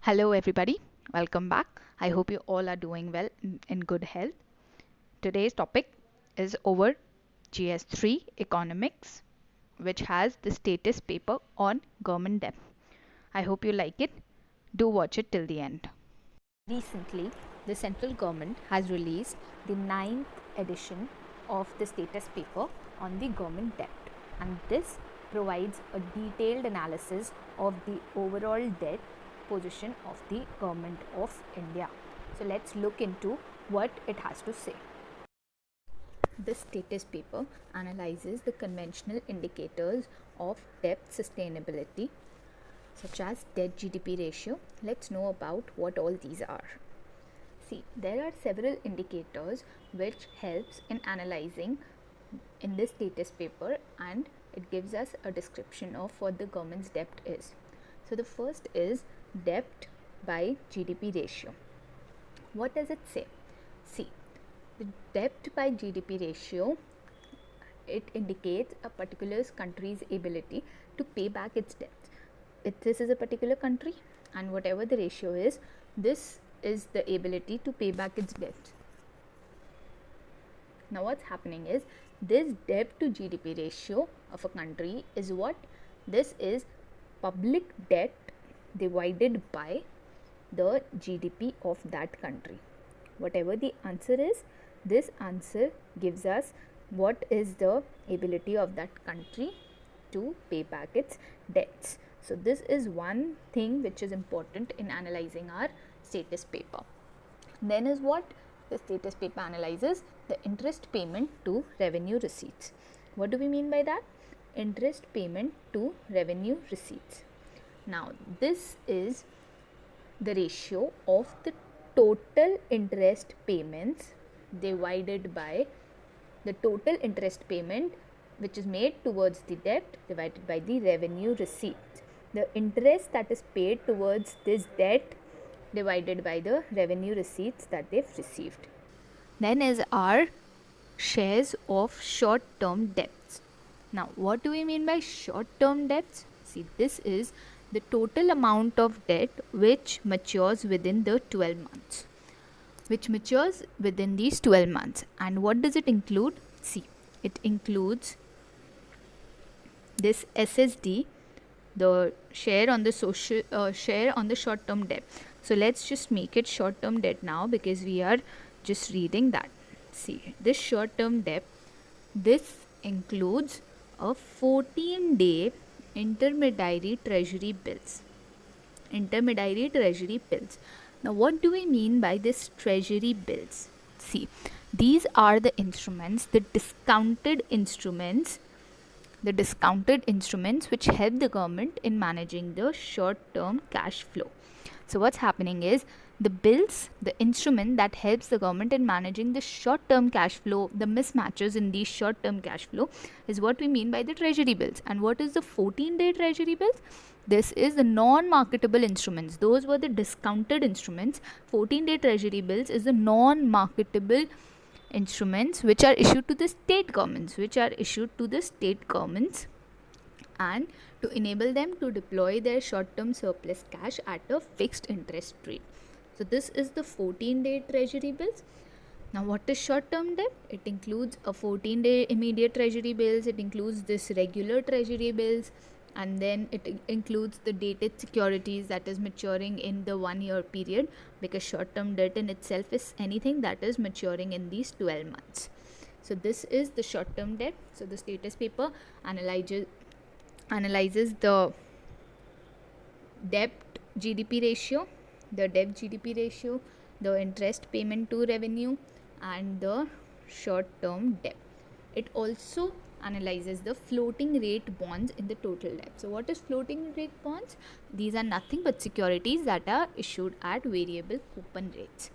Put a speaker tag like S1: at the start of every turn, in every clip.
S1: Hello, everybody. Welcome back. I hope you all are doing well in good health. Today's topic is over GS3 Economics, which has the status paper on government debt. I hope you like it. Do watch it till the end. Recently, the central government has released the ninth edition of the status paper on the government debt, and this provides a detailed analysis of the overall debt position of the government of India. So let's look into what it has to say. The status paper analyzes the conventional indicators of debt sustainability such as debt GDP ratio. Let's know about what all these are. See, there are several indicators which helps in analyzing in this status paper, and it gives us a description of what the government's debt is. So the first is debt by GDP ratio. What does it say? See, the debt by GDP ratio, it indicates a particular country's ability to pay back its debt. If this is a particular country, and whatever the ratio is, this is the ability to pay back its debt. Now what's happening is, this debt to GDP ratio of a country is what? This is public debt divided by the GDP of that country. Whatever the answer is, this answer gives us what is the ability of that country to pay back its debts. So this is one thing which is important in analyzing our status paper. Then is what the status paper analyzes: the interest payment to revenue receipts. What do we mean by that? Interest payment to revenue receipts. Now this is the ratio of the total interest payments divided by the total interest payment which is made towards the debt divided by the revenue receipts. The interest that is paid towards this debt divided by the revenue receipts that they've received. Then is our shares of short-term debts. Now, what do we mean by short-term debts? See, this is the total amount of debt which matures within the 12 months. Which matures within these 12 months. And what does it include? See, it includes this SSD, the share on the share on the short-term debt. So let's just make it short-term debt now, because we are just reading that. See, this short-term debt, this includes a 14-day intermediary treasury bills. Intermediary treasury bills. Now, what do we mean by this treasury bills? See, these are the instruments, the discounted instruments which help the government in managing the short-term cash flow. So what's happening is, the bills, the instrument that helps the government in managing the short-term cash flow, the mismatches in these short-term cash flow, is what we mean by the treasury bills. And what is the 14-day treasury bills? This is the non-marketable instruments. Those were the discounted instruments. 14-day treasury bills is the non-marketable instruments which are issued to the state governments, and to enable them to deploy their short-term surplus cash at a fixed interest rate. So this is the 14-day treasury bills. Now what is short-term debt? It includes a 14-day immediate treasury bills, it includes this regular treasury bills, and then it includes the dated securities that is maturing in the 1 year period, because short-term debt in itself is anything that is maturing in these 12 months. So this is the short-term debt. So the status paper analyzes the debt GDP ratio, the interest payment to revenue, and the short-term debt. It also analyzes the floating rate bonds in the total debt. So what is floating rate bonds? These are nothing but securities that are issued at variable coupon rates.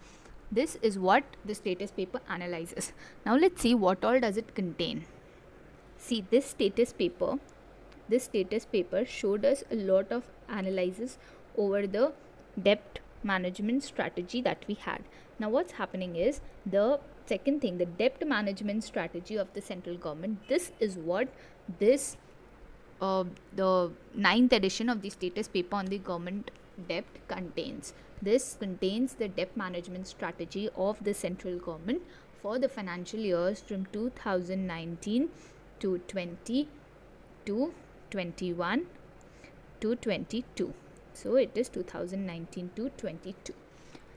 S1: This is what the status paper analyzes. Now let's see what all does it contain. See, this status paper showed us a lot of analysis over the debt management strategy that we had. Now what's happening is, the second thing, the debt management strategy of the central government, this is what this the ninth edition of the status paper on the government debt contains. This contains the debt management strategy of the central government for the financial years from 2019 to 20 to 21 to 22. So it is 2019 to 22.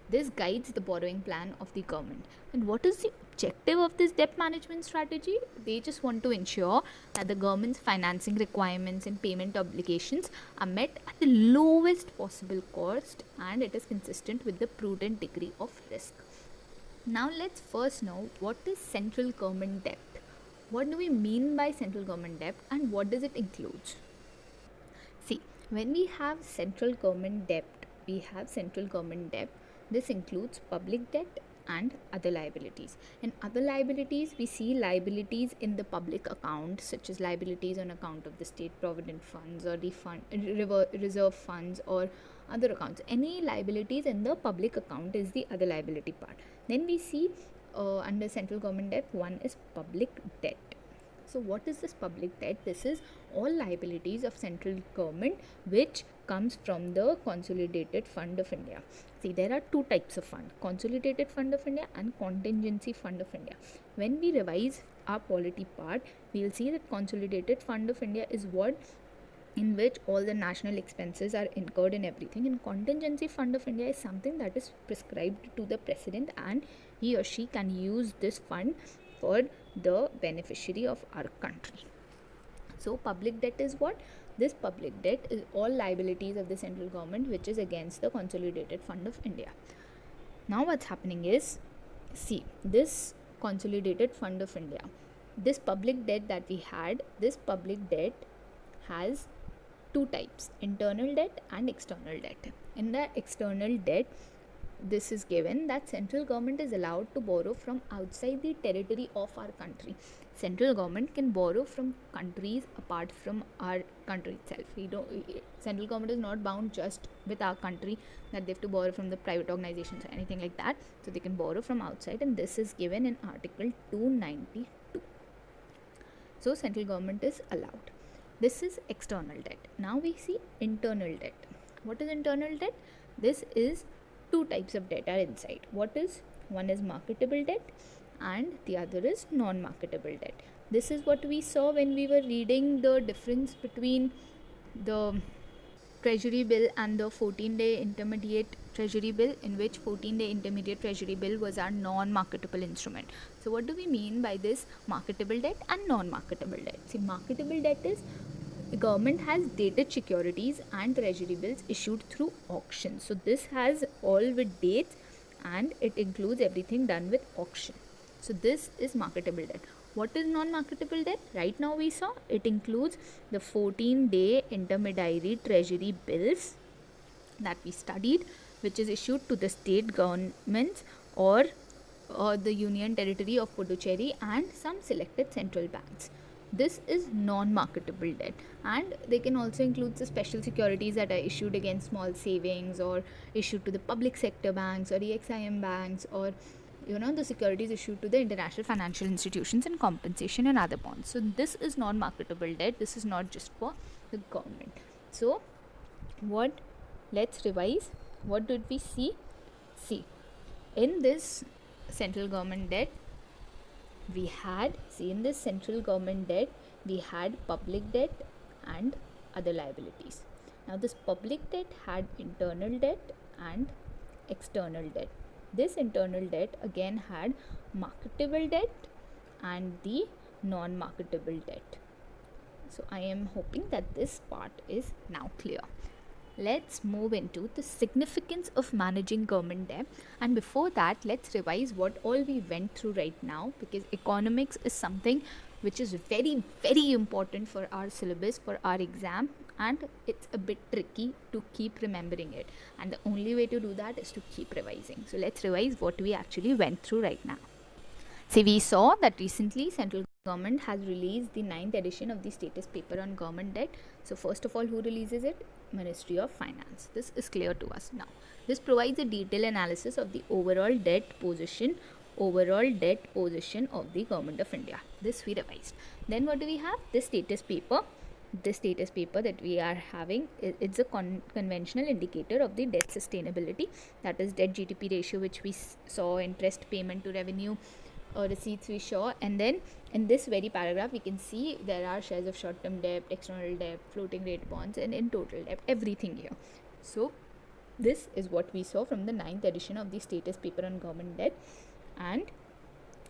S1: This guides the borrowing plan of the government. And what is the objective of this debt management strategy? They just want to ensure that the government's financing requirements and payment obligations are met at the lowest possible cost, and it is consistent with the prudent degree of risk. Now let's first know what is central government debt. What do we mean by central government debt and what does it include? See, when we have central government debt, this includes public debt and other liabilities. In other liabilities, we see liabilities in the public account, such as liabilities on account of the state provident funds or the reserve funds or other accounts. Any liabilities in the public account is the other liability part. Then we see under central government debt, one is public debt. So what is this public debt? This is all liabilities of central government which comes from the Consolidated Fund of India. See, there are two types of fund: Consolidated Fund of India and Contingency Fund of India. When we revise our polity part, we will see that Consolidated Fund of India is what in which all the national expenses are incurred in everything, and Contingency Fund of India is something that is prescribed to the president, and he or she can use this fund for the beneficiary of our country. So public debt is what? This public debt is all liabilities of the central government which is against the Consolidated Fund of India. Now what's happening is, see, this Consolidated Fund of India, this public debt that we had, this public debt has two types: internal debt and external debt. In the external debt, this is given that central government is allowed to borrow from outside the territory of our country. Central government can borrow from countries apart from our country itself. Central government is not bound just with our country, that they have to borrow from the private organizations or anything like that. So they can borrow from outside, and this is given in Article 292. So central government is allowed. This is external debt. Now we see internal debt. What is internal debt? This is two types of debt are inside. One is marketable debt and the other is non-marketable debt. This is what we saw when we were reading the difference between the Treasury Bill and the 14-day intermediate Treasury Bill, in which 14-day intermediate Treasury Bill was our non-marketable instrument. So what do we mean by this marketable debt and non-marketable debt? See, marketable debt is the government has dated securities and treasury bills issued through auction. So this has all with dates and it includes everything done with auction. So this is marketable debt. What is non-marketable debt? Right now we saw it includes the 14-day intermediary treasury bills that we studied, which is issued to the state governments or the Union Territory of Puducherry and some selected central banks. This is non-marketable debt, and they can also include the special securities that are issued against small savings or issued to the public sector banks or EXIM banks, or the securities issued to the international financial institutions and compensation and other bonds. So this is non-marketable debt. This is not just for the government. So let's revise. What did we see? See, in this central government debt, we had public debt and other liabilities. Now this public debt had internal debt and external debt. This internal debt again had marketable debt and the non-marketable debt. So I am hoping that this part is now clear. Let's move into the significance of managing government debt, and before that let's revise what all we went through right now, because economics is something which is very, very important for our syllabus, for our exam, and it's a bit tricky to keep remembering it, and the only way to do that is to keep revising. So let's revise what we actually went through right now. See, we saw that recently central government has released the 9th edition of the status paper on government debt. So first of all, who releases it? Ministry of Finance. This is clear to us now. This provides a detailed analysis of the overall debt position of the government of India. This we revised. Then what do we have? This status paper this status paper that we are having, it's a conventional indicator of the debt sustainability, that is debt GDP ratio, which we saw, interest payment to revenue, receipts we saw, and then in this very paragraph we can see there are shares of short-term debt, external debt, floating rate bonds, and in total debt, everything here. So this is what we saw from the 9th edition of the status paper on government debt, and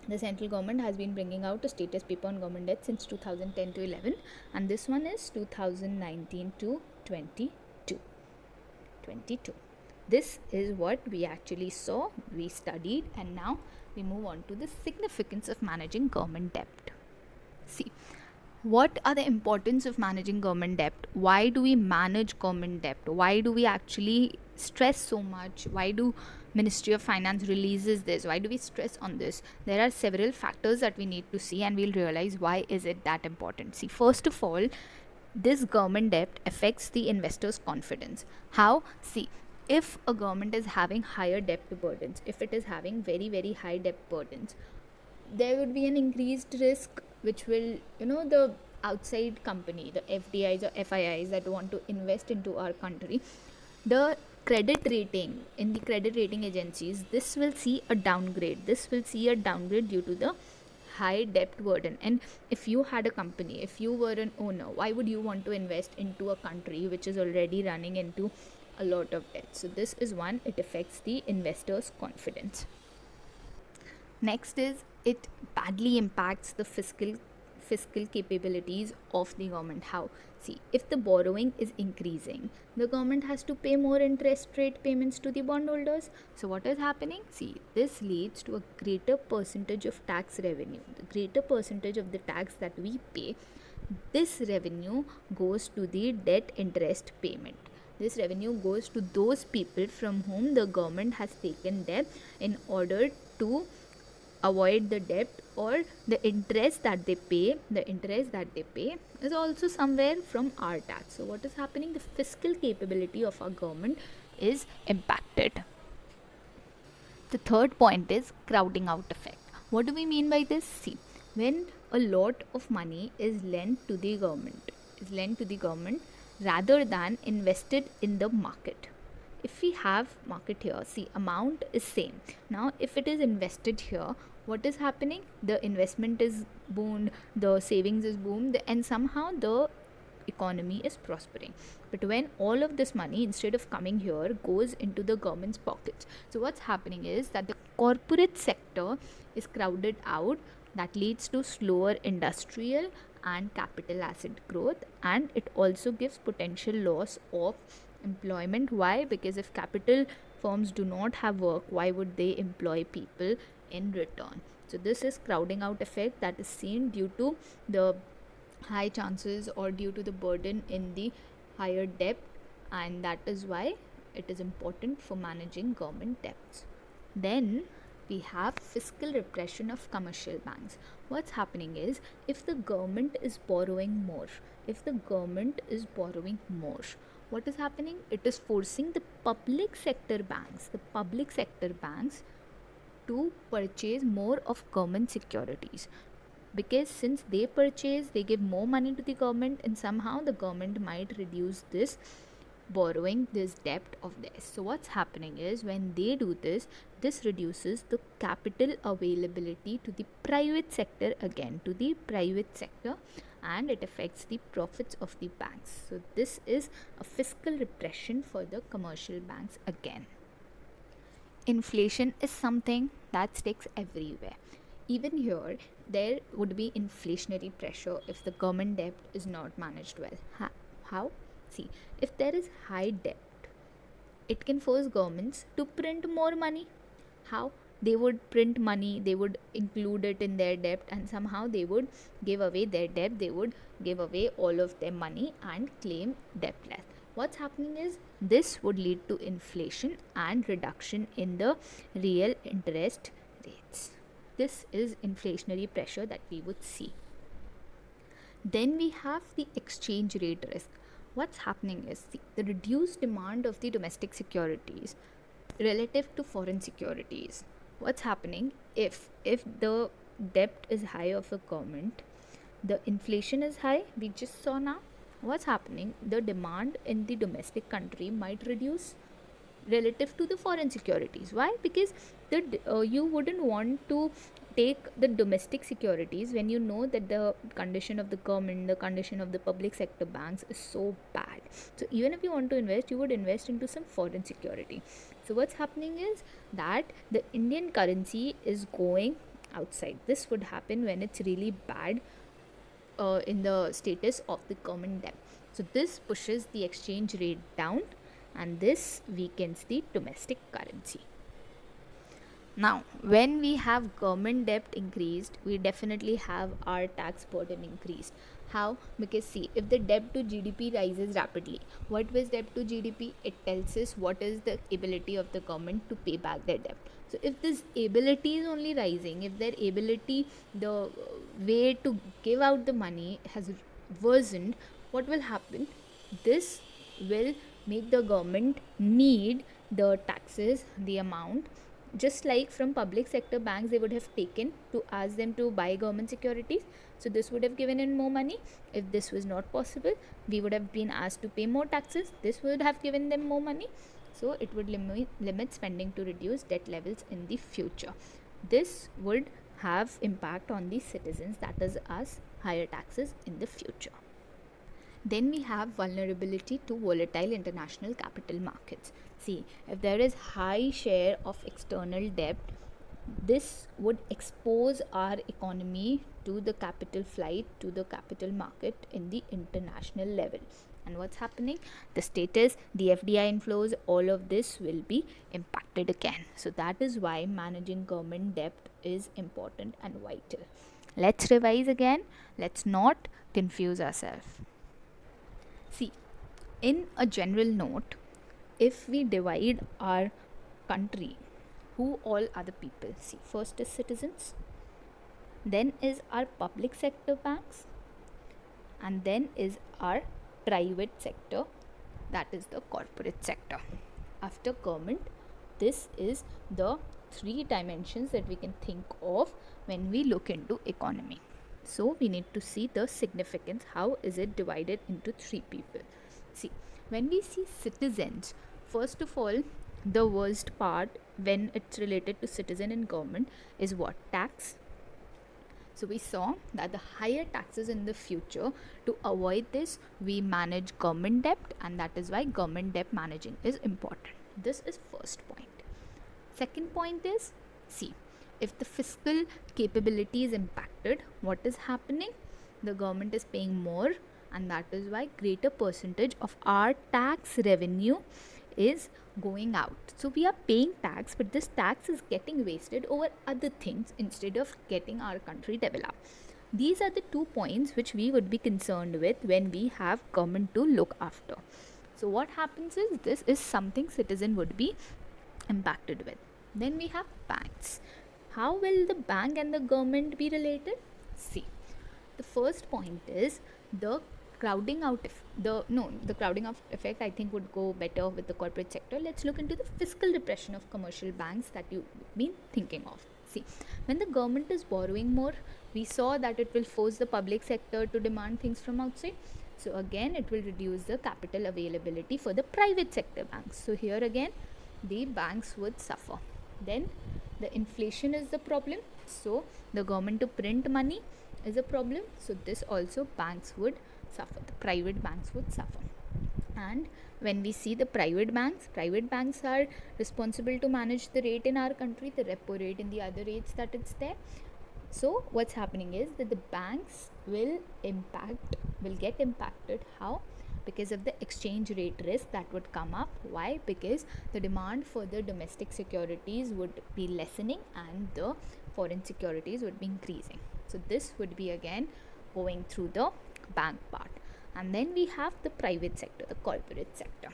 S1: the central government has been bringing out a status paper on government debt since 2010 to 11, and this one is 2019 to 22. This is what we actually saw, we studied, and now we move on to the significance of managing government debt. See, what are the importance of managing government debt? Why do we manage government debt? Why do we actually stress so much? Why do Ministry of Finance releases this? Why do we stress on this? There are several factors that we need to see, and we'll realize why is it that important. See, first of all, this government debt affects the investors' confidence. How? See, if a government is having higher debt burdens, if it is having very, very high debt burdens, there would be an increased risk, which will, the outside company, the FDIs or FIIs that want to invest into our country, the credit rating in the credit rating agencies, this will see a downgrade. This will see a downgrade due to the high debt burden. And if you had a company, if you were an owner, why would you want to invest into a country which is already running into a lot of debt? So this is one, it affects the investors' confidence. Next is, it badly impacts the fiscal capabilities of the government. How? See, if the borrowing is increasing, the government has to pay more interest rate payments to the bondholders. So what is happening? See, this leads to a greater percentage of tax revenue. The greater percentage of the tax that we pay, this revenue goes to the debt interest payment. This revenue goes to those people from whom the government has taken debt in order to avoid the debt, or the interest that they pay is also somewhere from our tax. So what is happening? The fiscal capability of our government is impacted. The third point is crowding out effect. What do we mean by this? See, when a lot of money is lent to the government rather than invested in the market. If we have market here, see, amount is same. Now if it is invested here, what is happening? The investment is boomed, the savings is boomed, and somehow the economy is prospering. But when all of this money, instead of coming here, goes into the government's pockets, so what's happening is that the corporate sector is crowded out. That leads to slower industrial and capital asset growth, and it also gives potential loss of employment. Why? Because if capital firms do not have work, why would they employ people in return? So this is crowding out effect that is seen due to the high chances or due to the burden in the higher debt, and that is why it is important for managing government debts. Then we have fiscal repression of commercial banks. What's happening is, if the government is borrowing more, what is happening? It is forcing the public sector banks to purchase more of government securities, because since they purchase, they give more money to the government, and somehow the government might reduce this borrowing, this debt of theirs. So what's happening is, when they do this, this reduces the capital availability to the private sector, and it affects the profits of the banks. So this is a fiscal repression for the commercial banks again. Inflation is something that sticks everywhere. Even here, there would be inflationary pressure if the government debt is not managed well. How? See, if there is high debt, it can force governments to print more money. How? They would print money, they would include it in their debt, and somehow they would give away their debt, they would give away all of their money and claim debt less. What's happening is, this would lead to inflation and reduction in the real interest rates. This is inflationary pressure that we would see. Then we have the exchange rate risk. What's happening is, the reduced demand of the domestic securities relative to foreign securities. What's happening? If the debt is high of a government, the inflation is high, we just saw now, what's happening, the demand in the domestic country might reduce relative to the foreign securities. Why? Because you wouldn't want to take the domestic securities when you know that the condition of the government, the condition of the public sector banks is so bad. So even if you want to invest, you would invest into some foreign security. So what's happening is that the Indian currency is going outside. This would happen when it's really bad in the status of the government debt. So this pushes the exchange rate down, and this weakens the domestic currency. Now, when we have government debt increased, we definitely have our tax burden increased. How? Because see, if the debt to GDP rises rapidly, what was debt to GDP? It tells us what is the ability of the government to pay back their debt. So if this ability is only rising, if their ability, the way to give out the money has worsened, what will happen? This will make the government need the taxes, the amount, just like from public sector banks they would have taken to ask them to buy government securities. So this would have given in more money. If this was not possible, we would have been asked to pay more taxes. This would have given them more money. So it would limit spending to reduce debt levels in the future. This would have impact on the citizens, that is us, higher taxes in the future. Then we have vulnerability to volatile international capital markets. See, if there is high share of external debt, this would expose our economy to the capital flight, to the capital market in the international level. And what's happening? The status, the FDI inflows, all of this will be impacted again. So that is why managing government debt is important and vital. Let's revise again. Let's not confuse ourselves. See, in a general note, if we divide our country, who all are the people? See, first is citizens, then is our public sector banks, and then is our private sector, that is the corporate sector. After government, this is the three dimensions that we can think of when we look into economy. So we need to see the significance. How is it divided into three people? See, when we see citizens, first of all, the worst part when it's related to citizen and government is what? Tax. So we saw that the higher taxes in the future, to avoid this, we manage government debt, and that is why government debt managing is important. This is first point. Second point is, see, if the fiscal capability is impacted, what is happening? The government is paying more, and that is why greater percentage of our tax revenue is going out. So we are paying tax, but this tax is getting wasted over other things instead of getting our country developed. These are the 2 points which we would be concerned with when we have government to look after. So what happens is, this is something citizen would be impacted with. Then we have banks. How will the bank and the government be related? See, the first point is the crowding out the crowding out effect, I think, would go better with the corporate sector. Let's look into the fiscal repression of commercial banks that you've been thinking of. See, when the government is borrowing more, we saw that it will force the public sector to demand things from outside. So again, it will reduce the capital availability for the private sector banks. So here again, the banks would suffer. Then the inflation is the problem. So the government to print money is a problem. So this also banks would suffer. The private banks would suffer. And when we see the private banks are responsible to manage the rate in our country, the repo rate and the other rates that it's there. So what's happening is that the banks will get impacted. How? Because of the exchange rate risk that would come up. Why? Because the demand for the domestic securities would be lessening and the foreign securities would be increasing. So this would be again going through the bank part. And then we have the private sector, the corporate sector.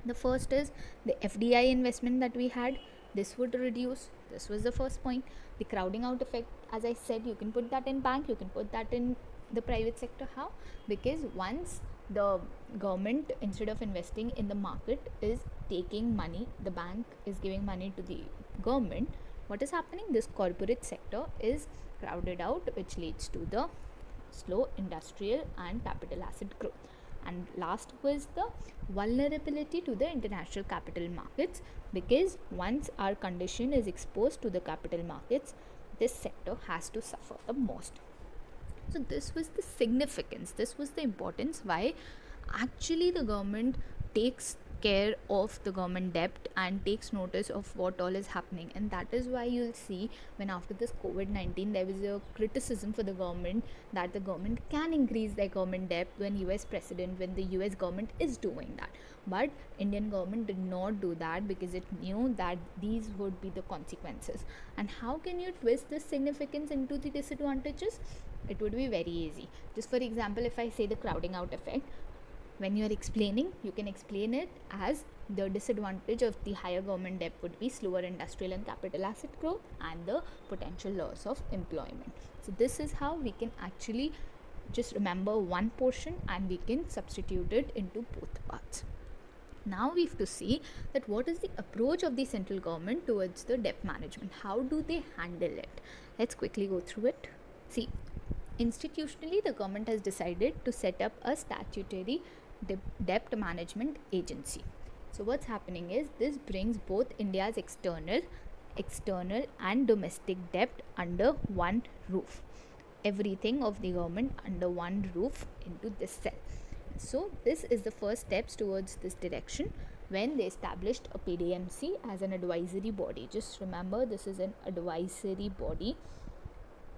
S1: The first is the FDI investment that we had. This would reduce. This was the first point. The crowding out effect, as I said, you can put that in bank, you can put that in the private sector. How? Because once the government, instead of investing in the market, is taking money, the bank is giving money to the government, what is happening? This corporate sector is crowded out, which leads to the slow industrial and capital asset growth. And last was the vulnerability to the international capital markets, because once our condition is exposed to the capital markets, this sector has to suffer the most. So this was the significance, this was the importance why actually the government takes care of the government debt and takes notice of what all is happening. And that is why you'll see when after this COVID-19 there was a criticism for the government that the government can increase their government debt when the US government is doing that. But Indian government did not do that because it knew that these would be the consequences. And how can you twist this significance into the disadvantages? It would be very easy. Just for example, if I say the crowding out effect, when you are explaining, you can explain it as the disadvantage of the higher government debt would be slower industrial and capital asset growth and the potential loss of employment. So this is how we can actually just remember one portion and we can substitute it into both parts. Now we have to see that what is the approach of the central government towards the debt management. How do they handle it? Let's quickly go through it. See, institutionally, the government has decided to set up a statutory debt management agency. So what's happening is this brings both India's external and domestic debt under one roof. Everything of the government under one roof into this cell. So this is the first steps towards this direction when they established a PDMC as an advisory body. Just remember, this is an advisory body.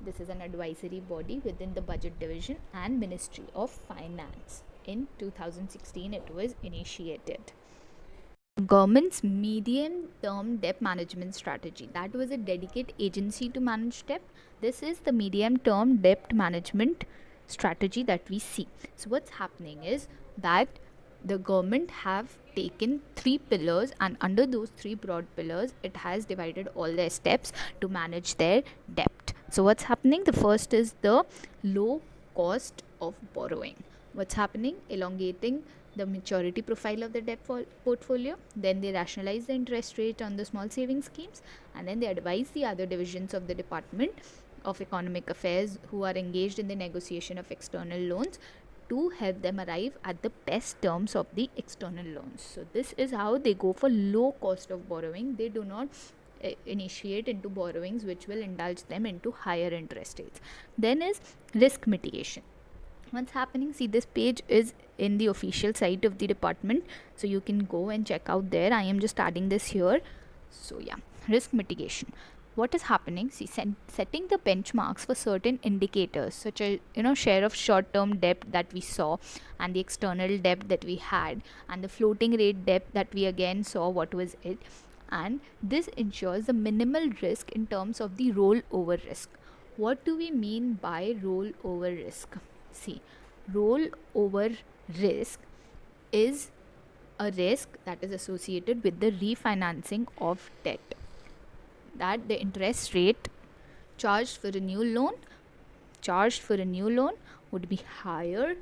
S1: This is an advisory body within the Budget Division and Ministry of Finance. In 2016, it was initiated. Government's medium-term debt management strategy. That was a dedicated agency to manage debt. This is the medium-term debt management strategy that we see. So what's happening is that the government have taken 3 pillars, and under those 3 broad pillars, it has divided all their steps to manage their debt. So what's happening? The first is the low cost of borrowing. What's happening? Elongating the maturity profile of the debt portfolio. Then they rationalize the interest rate on the small savings schemes, and then they advise the other divisions of the Department of Economic Affairs who are engaged in the negotiation of external loans to help them arrive at the best terms of the external loans. So this is how they go for low cost of borrowing. They do not initiate into borrowings which will indulge them into higher interest rates. Then is risk mitigation. What's happening? See, this page is in the official site of the department, so you can go and check out there. I am just adding this here. So yeah, risk mitigation. What is happening? See, setting the benchmarks for certain indicators such as share of short-term debt that we saw, and the external debt that we had, and the floating rate debt that we again saw what was it, and this ensures the minimal risk in terms of the rollover risk. What do we mean by rollover risk? See, rollover risk is a risk that is associated with the refinancing of debt, that the interest rate charged for a new loan would be higher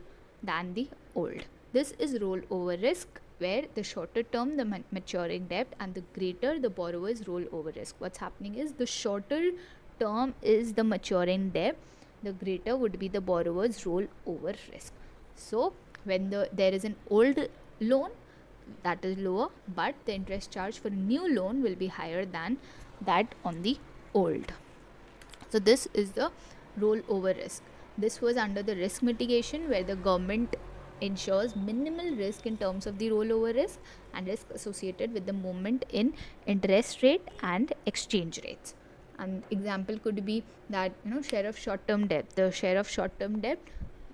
S1: than the old. This is rollover risk, where the shorter term the maturing debt and the greater the borrower's rollover risk. What's happening is the shorter term is the maturing debt, the greater would be the borrower's rollover risk. So when there is an old loan, that is lower, but the interest charge for a new loan will be higher than that on the old. So this is the rollover risk. This was under the risk mitigation, where the government ensures minimal risk in terms of the rollover risk and risk associated with the movement in interest rate and exchange rates. An example could be that share of short-term debt. The share of short-term debt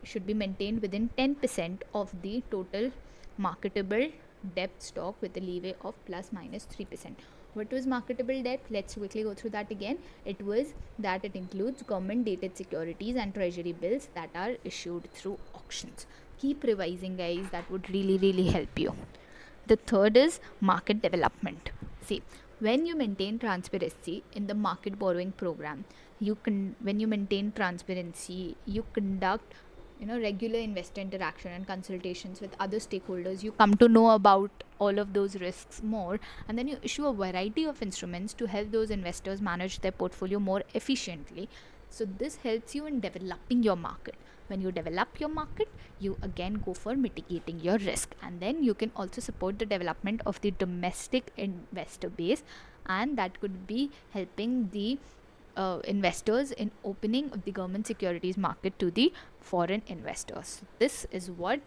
S1: should be maintained within 10% of the total marketable debt stock with a leeway of plus minus 3%. What was marketable debt? Let's quickly go through that again. It was that it includes government dated securities and treasury bills that are issued through auctions. Keep revising, guys. That would really help you. The third is market development. See, when you maintain transparency in the market borrowing program, when you maintain transparency, you conduct regular investor interaction and consultations with other stakeholders, you come to know about all of those risks more, and then you issue a variety of instruments to help those investors manage their portfolio more efficiently. So this helps you in developing your market. When you develop your market, you again go for mitigating your risk, and then you can also support the development of the domestic investor base, and that could be helping the investors in opening of the government securities market to the foreign investors. This is what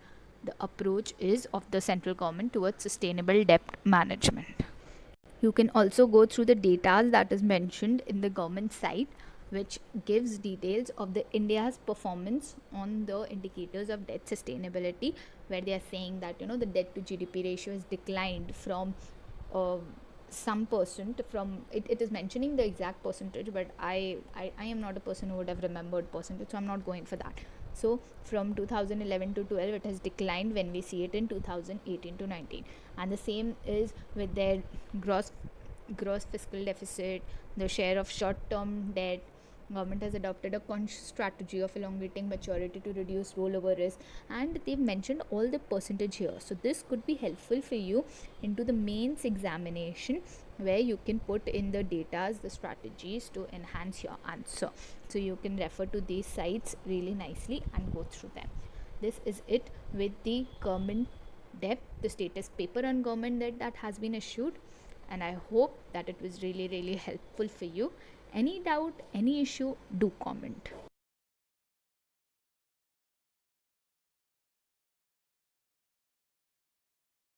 S1: the approach is of the central government towards sustainable debt management. You can also go through the data that is mentioned in the government site, which gives details of the India's performance on the indicators of debt sustainability, where they are saying that the debt to GDP ratio has declined from uh, some percent. From it is mentioning the exact percentage, but I am not a person who would have remembered percentage, so I'm not going for that. So from 2011 to 12 it has declined when we see it in 2018 to 19, and the same is with their gross fiscal deficit, the share of short term debt. Government has adopted a conscious strategy of elongating maturity to reduce rollover risk, and they've mentioned all the percentage here. So this could be helpful for you into the mains examination, where you can put in the data, the strategies to enhance your answer. So you can refer to these sites really nicely and go through them. This is it with the government debt, the status paper on government debt that has been issued, and I hope that it was really helpful for you. Any doubt, any issue, do comment.